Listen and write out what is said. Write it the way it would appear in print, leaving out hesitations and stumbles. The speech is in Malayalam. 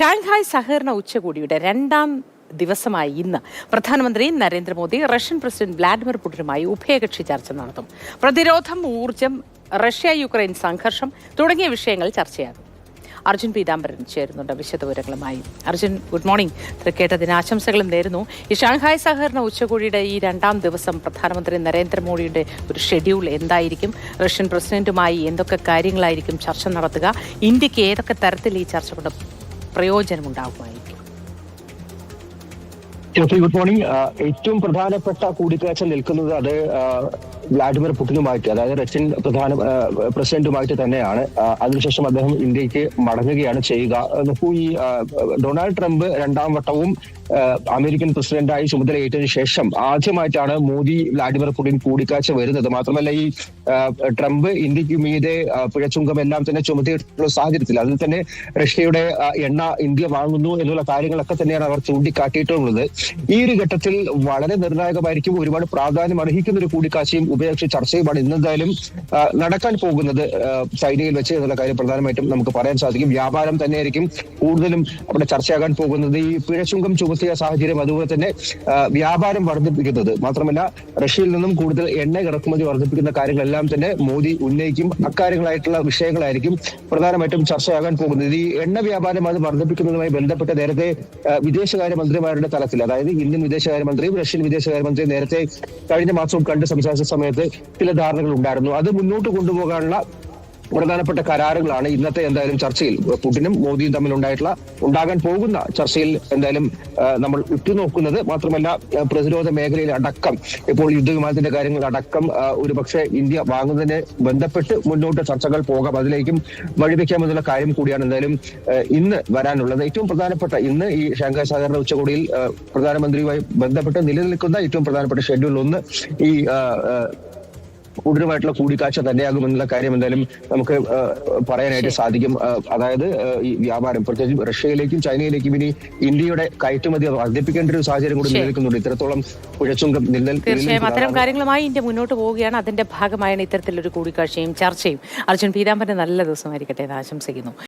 ഷാങ്ഹായ് സഹകരണ ഉച്ചകോടിയുടെ രണ്ടാം ദിവസമായി ഇന്ന് പ്രധാനമന്ത്രി നരേന്ദ്രമോദി റഷ്യൻ പ്രസിഡന്റ് വ്ളാഡിമിർ പുടിനുമായി ഉഭയകക്ഷി ചർച്ച നടത്തും. പ്രതിരോധം, ഊർജ്ജം, റഷ്യ യുക്രൈൻ സംഘർഷം തുടങ്ങിയ വിഷയങ്ങൾ ചർച്ചയാകും. അർജുൻ പീതാംബരൻ ചേരുന്നുണ്ട് വിശദവിവരങ്ങളുമായി. Arjun, good morning. തൃക്കേട്ട ദിനാശംസകളും നേരുന്നു. ഈ ഷാങ്ഹായ് സഹകരണ ഉച്ചകോടിയുടെ ഈ രണ്ടാം ദിവസം പ്രധാനമന്ത്രി നരേന്ദ്രമോദിയുടെ ഒരു ഷെഡ്യൂൾ എന്തായിരിക്കും? റഷ്യൻ പ്രസിഡന്റുമായി എന്തൊക്കെ കാര്യങ്ങളായിരിക്കും ചർച്ച നടത്തുക? ഇന്ത്യക്ക് ഏതൊക്കെ തരത്തിൽ ഈ ചർച്ച കൊണ്ട് പ്രയോജനമുണ്ടാകുമായിരിക്കും? Good morning. ഏറ്റവും പ്രധാനപ്പെട്ട കൂടിക്കാഴ്ച നിൽക്കുന്നത് അത് വ്ളാഡിമിർ പുടിനുമായിട്ട്, അതായത് റഷ്യൻ പ്രസിഡന്റുമായിട്ട് തന്നെയാണ്. അതിനുശേഷം അദ്ദേഹം ഇന്ത്യക്ക് മടങ്ങുകയാണ് ചെയ്യുക. ഈ ഡൊണാൾഡ് ട്രംപ് രണ്ടാം വട്ടവും അമേരിക്കൻ പ്രസിഡന്റായി ചുമതലയേറ്റതിനു ശേഷം ആദ്യമായിട്ടാണ് മോദി വ്ളാഡിമിർ പുടിൻ കൂടിക്കാഴ്ച വരുന്നത്. മാത്രമല്ല, ഈ ട്രംപ് ഇന്ത്യക്ക് മീതെ പിഴച്ചുങ്കം എല്ലാം തന്നെ ചുമത്തിയിട്ടുള്ള സാഹചര്യത്തിൽ അതിൽ തന്നെ റഷ്യയുടെ എണ്ണ ഇന്ത്യ വാങ്ങുന്നു എന്നുള്ള കാര്യങ്ങളൊക്കെ തന്നെയാണ് അവർ ചൂണ്ടിക്കാട്ടിയിട്ടുള്ളത്. ഈ ഒരു ഘട്ടത്തിൽ വളരെ നിർണായകമായിരിക്കും, ഒരുപാട് പ്രാധാന്യം അർഹിക്കുന്ന ഒരു കൂടിക്കാഴ്ചയും ഉഭയകക്ഷി ചർച്ചയുമാണ് ഇന്നെന്തായാലും നടക്കാൻ പോകുന്നത് ചൈനയിൽ വെച്ച് എന്നുള്ള കാര്യം പ്രധാനമായിട്ടും നമുക്ക് പറയാൻ സാധിക്കും. വ്യാപാരം തന്നെയായിരിക്കും കൂടുതലും അവിടെ ചർച്ചയാകാൻ പോകുന്നത്. ഈ പിഴച്ചുങ്കം ചുമത്തിയ സാഹചര്യം, അതുപോലെ തന്നെ വ്യാപാരം വർദ്ധിപ്പിക്കുന്നത്, മാത്രമല്ല റഷ്യയിൽ നിന്നും കൂടുതൽ എണ്ണ ഇറക്കുമതി വർദ്ധിപ്പിക്കുന്ന കാര്യങ്ങളെല്ലാം തന്നെ മോദി ഉന്നയിക്കും. അക്കാര്യങ്ങളായിട്ടുള്ള വിഷയങ്ങളായിരിക്കും പ്രധാനമായിട്ടും ചർച്ചയാകാൻ പോകുന്നത്. ഈ എണ്ണ വ്യാപാരം അത് വർദ്ധിപ്പിക്കുന്നതുമായി ബന്ധപ്പെട്ട് നേരത്തെ വിദേശകാര്യമന്ത്രിമാരുടെ തലത്തിൽ, അതായത് ഇന്ത്യൻ വിദേശകാര്യമന്ത്രിയും റഷ്യൻ വിദേശകാര്യമന്ത്രിയും നേരത്തെ കഴിഞ്ഞ മാസവും കണ്ട് സംസാരിച്ച സമയത്ത് ചില ധാരണകൾ ഉണ്ടായിരുന്നു. അത് മുന്നോട്ട് കൊണ്ടുപോകാനുള്ള പ്രധാനപ്പെട്ട കരാറുകളാണ് ഇന്നത്തെ എന്തായാലും ചർച്ചയിൽ പുടിനും മോദിയും തമ്മിൽ ഉണ്ടാകാൻ പോകുന്ന ചർച്ചയിൽ എന്തായാലും നമ്മൾ ഉറ്റുനോക്കുന്നത്. മാത്രമല്ല, പ്രതിരോധ മേഖലയിൽ അടക്കം ഇപ്പോൾ യുദ്ധവിമാനത്തിന്റെ കാര്യങ്ങൾ അടക്കം ഒരുപക്ഷെ ഇന്ത്യ വാങ്ങുന്നതിനെ ബന്ധപ്പെട്ട് മുന്നോട്ട് ചർച്ചകൾ പോകാം, അതിലേക്കും വഴിവെക്കാമെന്നുള്ള കാര്യം കൂടിയാണ് എന്തായാലും ഇന്ന് വരാനുള്ളത്. ഏറ്റവും പ്രധാനപ്പെട്ട ഇന്ന് ഈ ഷാങ്ഹായ് സഹകരണ ഉച്ചകോടിയിൽ പ്രധാനമന്ത്രിയുമായി ബന്ധപ്പെട്ട് നിലനിൽക്കുന്ന ഏറ്റവും പ്രധാനപ്പെട്ട ഷെഡ്യൂൾ ഒന്ന് ഈ കൂടുതലുമായിട്ടുള്ള കൂടിക്കാഴ്ച തന്നെയാകുമെന്നുള്ള കാര്യം എന്തായാലും നമുക്ക് പറയാനായിട്ട് സാധിക്കും. അതായത് ഈ വ്യാപാരം, പ്രത്യേകിച്ചും റഷ്യയിലേക്കും ചൈനയിലേക്കും ഇനി ഇന്ത്യയുടെ കയറ്റുമതി വർദ്ധിപ്പിക്കേണ്ട ഒരു സാഹചര്യം കൂടി നിലനിൽക്കുന്നുണ്ട്. ഇത്തരത്തോളം പിഴച്ചുങ്കം തീർച്ചയായും അത്തരം കാര്യങ്ങളുമായി ഇന്ത്യ മുന്നോട്ട് പോവുകയാണ്. അതിന്റെ ഭാഗമായാണ് ഇത്തരത്തിലൊരു കൂടിക്കാഴ്ചയും ചർച്ചയും. അർജുൻ പീതാംബരൻ നല്ല ദിവസമായിരിക്കട്ടെ എന്ന് ആശംസിക്കുന്നു.